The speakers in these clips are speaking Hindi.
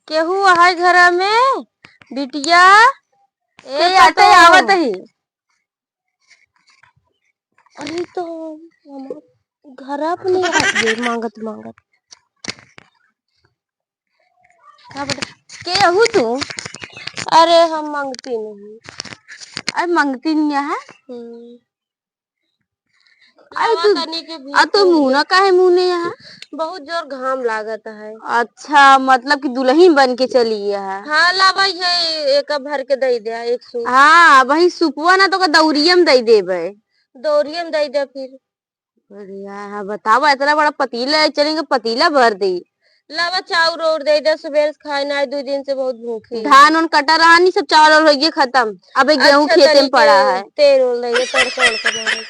केहू है घर में बिटिया के आते आवत ही। अरे तो घर अपने ये मांगत मांगत केहू तू? अरे हम मांगती नहीं। अरे मंगती नहीं है। अरे लावा तनी के तो मुंह ना काहे मुंह ने यहाँ? बहुत जोर घाम लागत है। अच्छा मतलब कि दुल्हन बन के चली है। हाँ लावा है एक भर के दे दे एक सूप। हाँ वही सुपुआ ना तो का दौरियम दे देबे। दौरियम दे दे फिर। बढ़िया है बताओ इतना बड़ा पतीला है चलेंगे पतीला भर दे। लावा चाउर और दे दे सुबह से खाए ना 2 दिन से बहुत भूखी। धान उन कटा रहा नहीं सब चावल हो गए खत्म। अबे गेहूं अच्छा खेते में पड़ा है। तेल और दे दे तड़का उड़का मारे।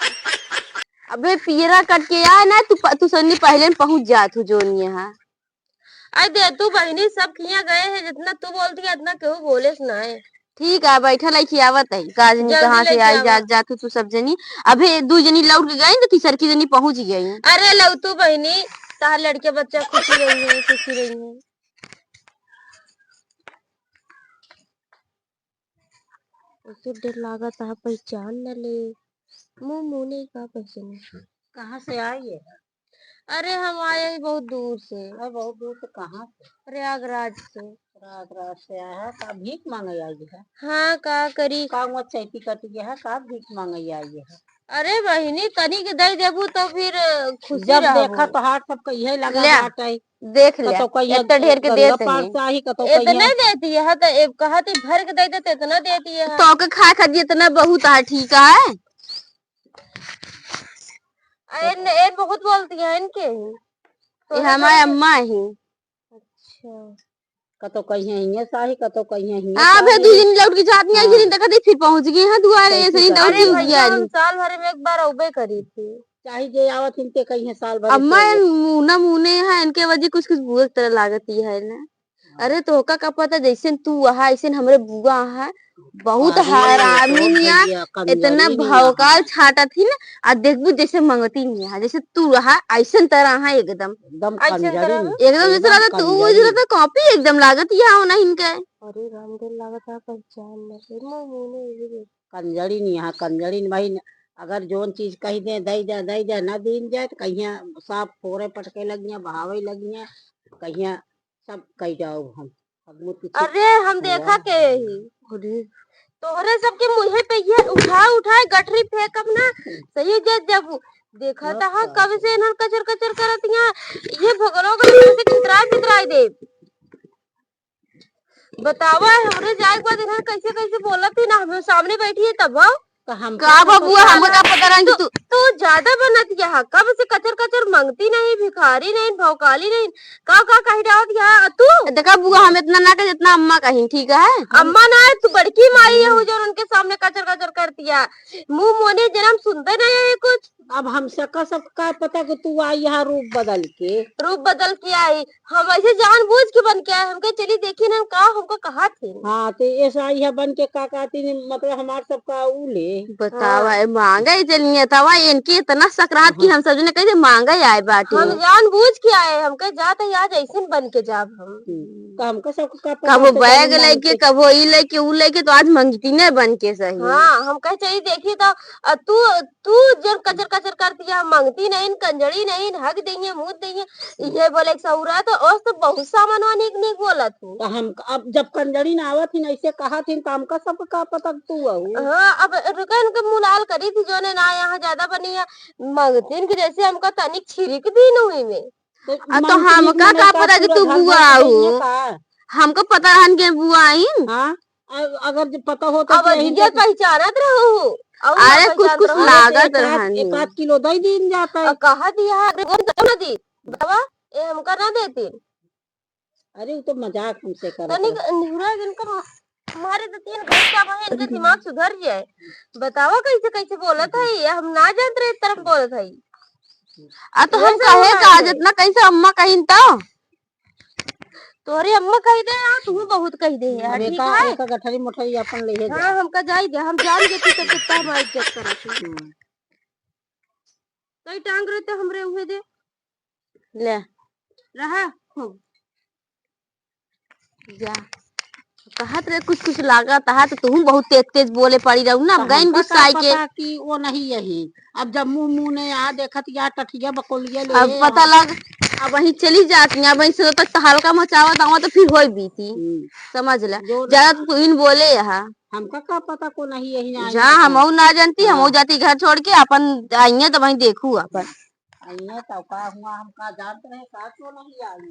अबे पीरा कट के आ ना तू सन्नी पहले पहुंच जा तू जोन यहाँ। आई दे तू बहनी सब खिया गए हैं जितना तू बोलती है इतना केहू बोले ना है। ठीक है बैठा लाई खियावत है गाजनी कहाँ से आई जा तू सब जनी। अबे 2 जनी लौट के गई तो तीसर की जनी पहुंच गई। अरे लव तू बहनी तार लड़के बच्चा खुशी रही है सुखी रही है। उसे डर लागत है पहचान न ले मुंह मुने का पहचान। कहाँ से आई है? अरे हम आए ही बहुत दूर से। बहुत दूर से कहाँ से? प्रयागराज से। प्रयागराज से आया है का भीख मांगे आई है? हाँ का करी का वो चैती कट गया है का भीख मांगे आई है? अरे बहिनी तनी के दे देबू तो फिर खुशी जब रहबू। देखा तो हाथ सब कहिए लगा बाटे। देख ले तो इतना ढेर के देते हैं। इतना देती है तो एक कहती भर के दे देते इतना देती है तो के खा खा इतना बहुत है ठीक है। ये बहुत बोलती है इनके ही तो हमारे अम्मा ही। अच्छा कतो कहिए हिये साही कतो कहिए हिये। हां बे 2 दिन लौट के जात नहीं आई दिन तक फिर पहुंच गए हैं दुआरे ऐसे ही दौड़ अरे भैया हम साल भर में एक बार औबे करी थी। चाहे जे आवत इनके कहिए साल भर। अम्मा मुना मुने है इनके वजह कुछ कुछ बुआ की तरह लागती है ना। अरे तो का पता जैसे तू वहा ऐसे हमरे बुआ है बहुत हरामिया इतना भौकाल छाटा थी ना आ देखबू जैसे मंगती नहीं है जैसे तू रहा ऐसे तरह है एकदम एकदम जैसे लगा तू जैसे कॉपी एकदम लागत यहाँ नहीं इनके। अरे रामदेव लागत है पहचान में कंजड़ी नहीं यहाँ कंजड़ी नहीं भाई। अगर जोन चीज कही दे दई जा ना दीन जाए तो कहिया साफ फोरे पटके लगिया बहावे लगिया कहिया सब कही जाओ हम। अरे हम देखा के ही तोहरे सबके मुँहे पे ये उठा गठरी फेंक अपना सही जब देखा था हाँ कब से इन्होंने कचर कचर करतिया ये भगरो से चितराई दे बतावा हमरे जाए के बाद इन्होंने कैसे कैसे बोला थी ना हम सामने बैठी है तब हम का बबुआ हम का पता रही तू ज्यादा बनत यहाँ कब से कचर कचर मांगती नहीं भिखारी नहीं भौकाली नहीं का कही डावत यहाँ तू देखा बुआ हम इतना ना कर जितना अम्मा कहीं ठीक है। अम्मा ना तू बड़की माई है जो उनके सामने कचर कचर करती है मुंह मोने जन्म सुनते नहीं है कुछ। अब हम सबका पता कि तू आई यहाँ रूप बदल के आई हम ऐसे जानबूझ के बन के आए हमके चली देखी ना का हमको कहा थे। हाँ तो ऐसा आई है बन के का कहती मतलब हमारे सबका उले बतावा हाँ। मांगे चलिए तवा इनके इतना सकरात की हम सब ने कैसे मांगे आए बाटे हम जानबूझ के आए हमके जाते आज ऐसे बन के जाब हम हमको सबका कब बैग लेके कब ई लेके उ लेके तो आज मंगती नहीं बन के सही। हाँ हम कहे चाहिए देखिए तो तू तू जब कचर कचर करती है मांगती नहीं कंजड़ी नहीं हक देंगे मुँह देंगे ये बोले सौरा तो और तो बहुत सामान नहीं बोला तू तो हम अब जब कंजड़ी ना आवत थी ऐसे कहा थी तो हमका सबका पता तू हाँ अब रुका इनके मुलाल करी थी जो ने ना यहाँ ज्यादा बनी है मांगती कि जैसे हमका तनिक छिड़क दी हुई में तो हमका का पता कि तू बुआ हो हमको पता रहन के बुआ आई। हाँ अगर जो पता हो तो ये पहचानत रहो अरे कुछ लागत रहन 1 किलो दही दिन जाता है कहा दिया दी बतावा ये हमका ना देती। अरे वो तो मजाक हमसे कर हमारे तो 3 घंटा वही इनका दिमाग सुधर जाए बतावा कैसे कैसे बोला था ये हम ना जानते रहे इस तरफ बोला था तो हम कहे का जितना कैसे अम्मा कहीं तो तोरे अम्मा कही दे तू बहुत कही दे यार ठीक है एक गठरी मोठरी अपन ले हां हमका जाई दे हम जान के तू कितना हमारी इज्जत करत है कई टांग रहते हमरे उहे दे ले रहा खूब जा कहत रे कुछ लागत है तो तुम बहुत तेज तेज बोले पड़ी रहू ना, अब गई गुस्सा के। कि वो नहीं यही, अब जब मुंह ने आ देखत या टठिया बकोलिया ले अब पता लग, अब वही चली जाती है, वही से तक हल्का मचावत आवा तो फिर होई बीती, समझ ले। ज्यादा तो इन बोले यहाँ हमका का पता को नहीं यही जा, हम ना जानती, हम जाती घर छोड़ के अपन आई तो वही देखू अपन आई तो का हुआ, हम का जानते रहे का क्यों नहीं आई।